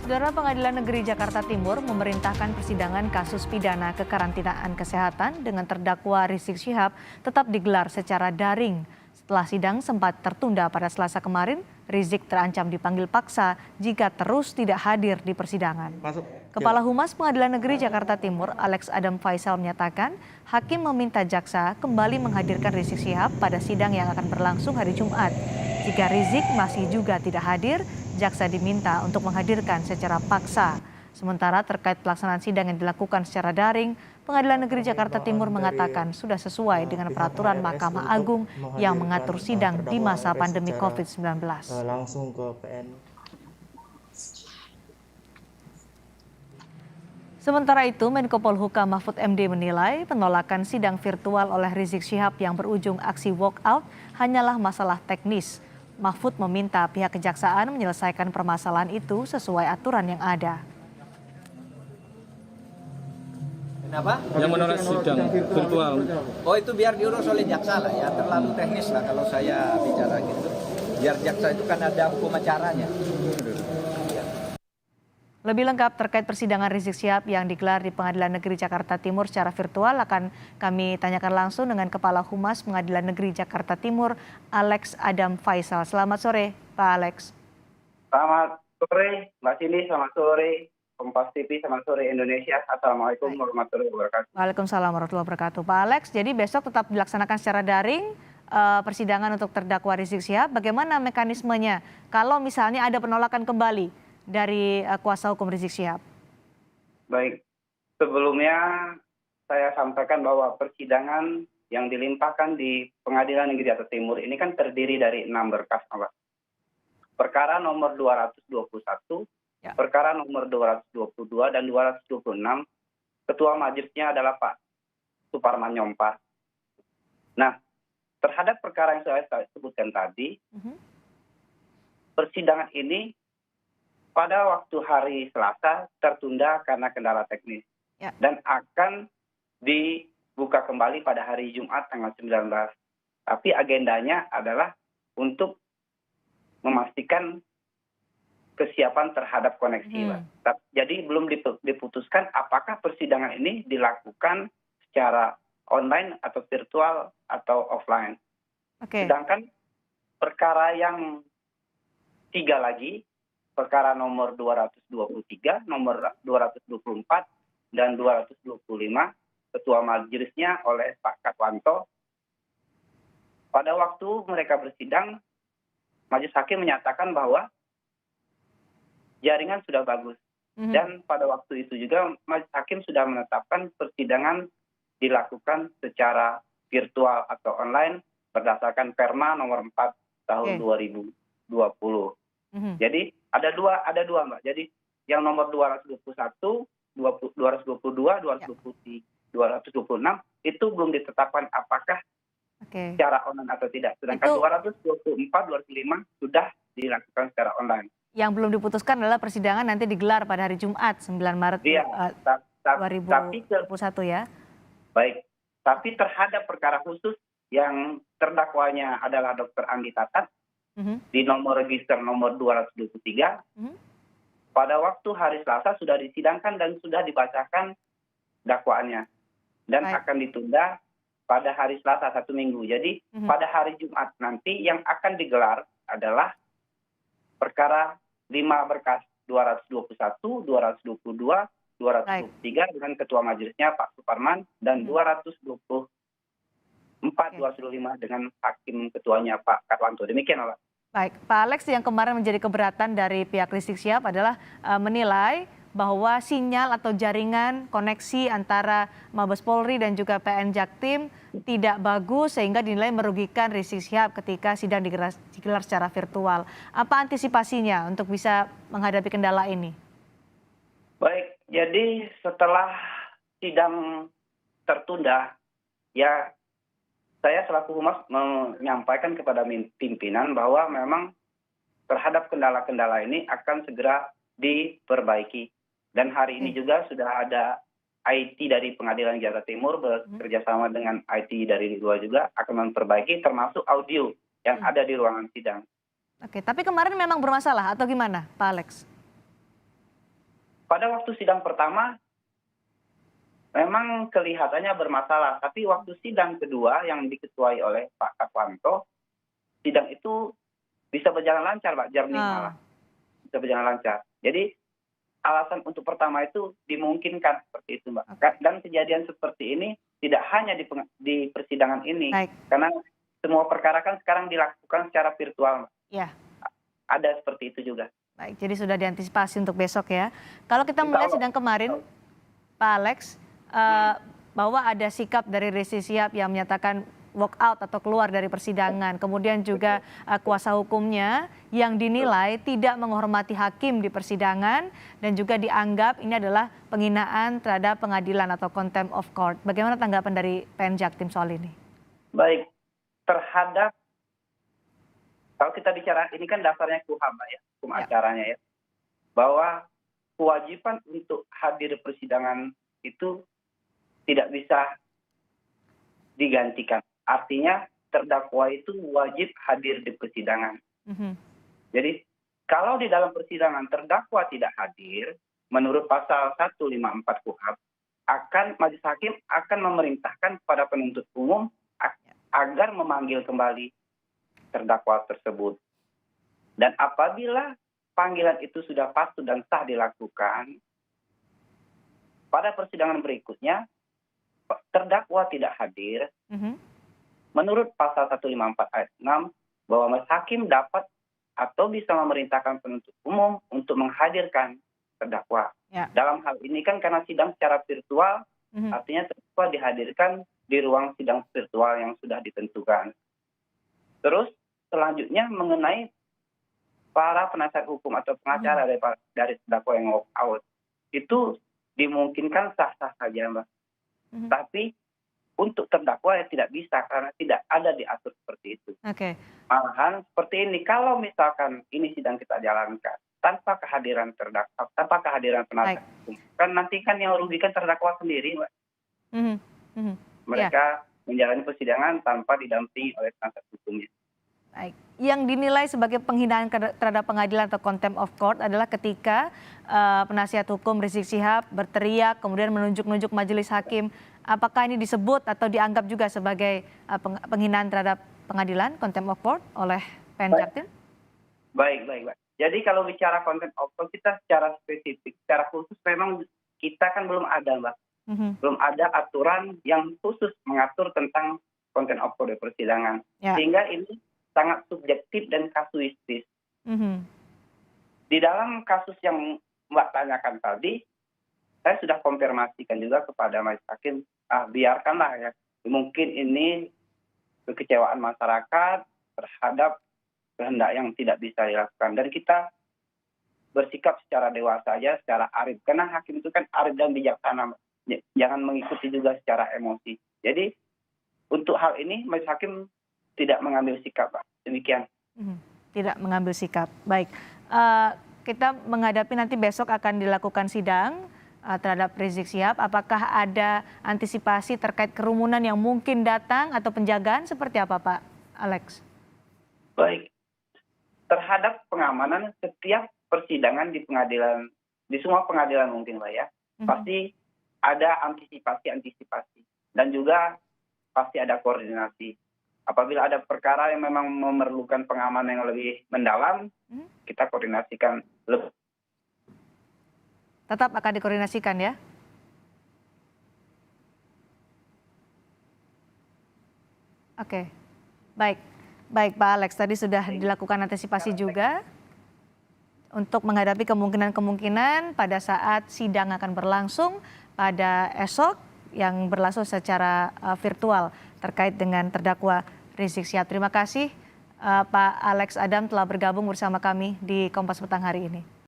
Saudara Pengadilan Negeri Jakarta Timur memerintahkan persidangan kasus pidana kekarantinaan kesehatan dengan terdakwa Rizik Syihab tetap digelar secara daring. Setelah sidang sempat tertunda pada Selasa kemarin, Rizik terancam dipanggil paksa jika terus tidak hadir di persidangan. Kepala Humas Pengadilan Negeri Jakarta Timur, Alex Adam Faisal menyatakan, hakim meminta jaksa kembali menghadirkan Rizik Syihab pada sidang yang akan berlangsung hari Jumat. Jika Rizik masih juga tidak hadir, jaksa diminta untuk menghadirkan secara paksa. Sementara terkait pelaksanaan sidang yang dilakukan secara daring, Pengadilan Negeri Jakarta Timur mengatakan sudah sesuai dengan peraturan Mahkamah Agung yang mengatur sidang di masa pandemi COVID-19. Langsung ke PN. Sementara itu, Menko Polhukam Mahfud MD menilai penolakan sidang virtual oleh Rizik Syihab yang berujung aksi walkout hanyalah masalah teknis. Mahfud meminta pihak kejaksaan menyelesaikan permasalahan itu sesuai aturan yang ada. Kenapa? Yang menolak sidang virtual. Oh, itu biar diurus oleh jaksa lah ya, terlalu teknis lah kalau saya bicara gitu. Biar jaksa itu kan ada hukum acaranya. Lebih lengkap terkait persidangan Rizik Syihab yang digelar di Pengadilan Negeri Jakarta Timur secara virtual akan kami tanyakan langsung dengan Kepala Humas Pengadilan Negeri Jakarta Timur, Alex Adam Faisal. Selamat sore, Pak Alex. Selamat sore, Mbak Cindy. Selamat sore, Kompas TV. Selamat sore, Indonesia. Assalamualaikum warahmatullahi wabarakatuh. Waalaikumsalam warahmatullahi wabarakatuh. Pak Alex, jadi besok tetap dilaksanakan secara daring persidangan untuk terdakwa Rizik Syihab. Bagaimana mekanismenya kalau misalnya ada penolakan kembali dari kuasa hukum Rizik Syihab? Baik, sebelumnya saya sampaikan bahwa persidangan yang dilimpahkan di Pengadilan Negeri Jakarta Timur ini kan terdiri dari 6 berkas, Pak. Perkara nomor 221, Ya. perkara nomor 222 dan 226, ketua majelisnya adalah Pak Suparman Nyompa. Nah, terhadap perkara yang saya sebutkan tadi, persidangan ini pada waktu hari Selasa tertunda karena kendala teknis. Ya. Dan akan dibuka kembali pada hari Jumat tanggal 19. Tapi agendanya adalah untuk memastikan kesiapan terhadap koneksi. Jadi belum diputuskan apakah persidangan ini dilakukan secara online atau virtual atau offline. Sedangkan perkara yang 3 lagi, perkara nomor 223, nomor 224, dan 225, ketua majelisnya oleh Pak Katwanto. Pada waktu mereka bersidang, majelis hakim menyatakan bahwa jaringan sudah bagus. Dan pada waktu itu juga majelis hakim sudah menetapkan persidangan dilakukan secara virtual atau online berdasarkan Perma nomor 4 tahun 2020. Jadi ada dua Mbak. Jadi yang nomor 221, 222, 226 itu belum ditetapkan apakah secara online atau tidak. Sedangkan 224, 225 sudah dilakukan secara online. Yang belum diputuskan adalah persidangan nanti digelar pada hari Jumat 9 Maret 2021 ya. Baik, tapi terhadap perkara khusus yang terdakwanya adalah Dr. Andi Tatat, di nomor register nomor 223, pada waktu hari Selasa sudah disidangkan dan sudah dibacakan dakwaannya. Dan akan ditunda pada hari Selasa 1 minggu. Jadi pada hari Jumat nanti yang akan digelar adalah perkara 5 berkas 221, 222, 223 dengan ketua majelisnya Pak Suparman dan 224, 225 dengan hakim ketuanya Pak Katwanto. Demikian, Pak. Baik, Pak Alex, yang kemarin menjadi keberatan dari pihak Rizik Syihab adalah menilai bahwa sinyal atau jaringan koneksi antara Mabes Polri dan juga PN Jaktim tidak bagus sehingga dinilai merugikan Rizik Syihab ketika sidang digelar secara virtual. Apa antisipasinya untuk bisa menghadapi kendala ini? Baik, jadi setelah sidang tertunda, ya saya selaku humas menyampaikan kepada pimpinan bahwa memang terhadap kendala-kendala ini akan segera diperbaiki. Dan hari ini juga sudah ada IT dari Pengadilan Jakarta Timur bekerjasama dengan IT dari luar juga akan memperbaiki termasuk audio yang ada di ruangan sidang. Oke, tapi kemarin memang bermasalah atau gimana, Pak Alex? pada waktu sidang pertama memang kelihatannya bermasalah, tapi waktu sidang kedua yang diketuai oleh Pak Kakwanto, sidang itu bisa berjalan lancar, Pak, jernih malah. Bisa berjalan lancar. Jadi alasan untuk pertama itu dimungkinkan seperti itu, Mbak. Dan kejadian seperti ini tidak hanya di persidangan ini, Baik. karena semua perkara kan sekarang dilakukan secara virtual, Mbak. Ya. Ada seperti itu juga. Baik, jadi sudah diantisipasi untuk besok ya. Kalau kita melihat sidang kemarin, Pak Alex, bahwa ada sikap dari Rizik Syihab yang menyatakan walk out atau keluar dari persidangan. Kemudian juga kuasa hukumnya yang dinilai tidak menghormati hakim di persidangan dan juga dianggap ini adalah penghinaan terhadap pengadilan atau contempt of court. Bagaimana tanggapan dari PN Jaktim soal ini? Baik, terhadap kalau kita bicara ini kan dasarnya KUHAM, ya, hukum acaranya ya, bahwa kewajiban untuk hadir di persidangan itu tidak bisa digantikan. Artinya terdakwa itu wajib hadir di persidangan. Jadi kalau di dalam persidangan terdakwa tidak hadir, menurut pasal 154 KUHAP, majelis hakim akan memerintahkan kepada penuntut umum agar memanggil kembali terdakwa tersebut. Dan apabila panggilan itu sudah patut dan sah dilakukan, pada persidangan berikutnya terdakwa tidak hadir, menurut pasal 154 ayat 6, bahwa majelis hakim dapat atau bisa memerintahkan penuntut umum untuk menghadirkan terdakwa. Ya. Dalam hal ini kan karena sidang secara virtual, artinya terdakwa dihadirkan di ruang sidang virtual yang sudah ditentukan. Terus selanjutnya mengenai para penasihat hukum atau pengacara dari terdakwa yang walk out, itu dimungkinkan sah-sah saja, Mbak. Tapi untuk terdakwa tidak bisa karena tidak ada diatur seperti itu. Malahan seperti ini, kalau misalkan ini sidang kita jalankan tanpa kehadiran terdakwa, tanpa kehadiran penasihat hukum, kan nanti kan yang merugikan terdakwa sendiri, Mbak. Mereka menjalani persidangan tanpa didampingi oleh penasihat hukumnya. Baik. Yang dinilai sebagai penghinaan terhadap pengadilan atau contempt of court adalah ketika penasihat hukum Rizik Syihab berteriak kemudian menunjuk-nunjuk majelis hakim. Apakah ini disebut atau dianggap juga sebagai penghinaan terhadap pengadilan contempt of court oleh PN Jaktim? Baik. Jadi kalau bicara contempt of court kita secara spesifik, secara khusus memang kita kan belum ada, Mbak. Belum ada aturan yang khusus mengatur tentang contempt of court di persidangan. Sehingga ini sangat subjektif dan kasuistis. Di dalam kasus yang Mbak tanyakan tadi, saya sudah konfirmasikan juga kepada majelis hakim, biarkanlah ya. Mungkin ini kekecewaan masyarakat terhadap kehendak yang tidak bisa dilakukan. Dan kita bersikap secara dewasa saja, secara arif. Karena hakim itu kan arif dan bijaksana. Jangan mengikuti juga secara emosi. Jadi untuk hal ini majelis hakim tidak mengambil sikap, Pak. Demikian. Tidak mengambil sikap. Baik. Kita menghadapi nanti besok akan dilakukan sidang terhadap Rizik Syihab. Apakah ada antisipasi terkait kerumunan yang mungkin datang atau penjagaan seperti apa, Pak Alex? Baik. Terhadap pengamanan setiap persidangan di pengadilan, di semua pengadilan mungkin, Pak, ya. Pasti ada antisipasi. Dan juga pasti ada koordinasi. Apabila ada perkara yang memang memerlukan pengamanan yang lebih mendalam, kita koordinasikan lebih. Tetap akan dikoordinasikan ya? Oke, baik Pak Alex, tadi sudah dilakukan antisipasi juga untuk menghadapi kemungkinan pada saat sidang akan berlangsung pada esok yang berlangsung secara virtual terkait dengan terdakwa Rizik Syihab. Terima kasih Pak Alex Adam telah bergabung bersama kami di Kompas Petang hari ini.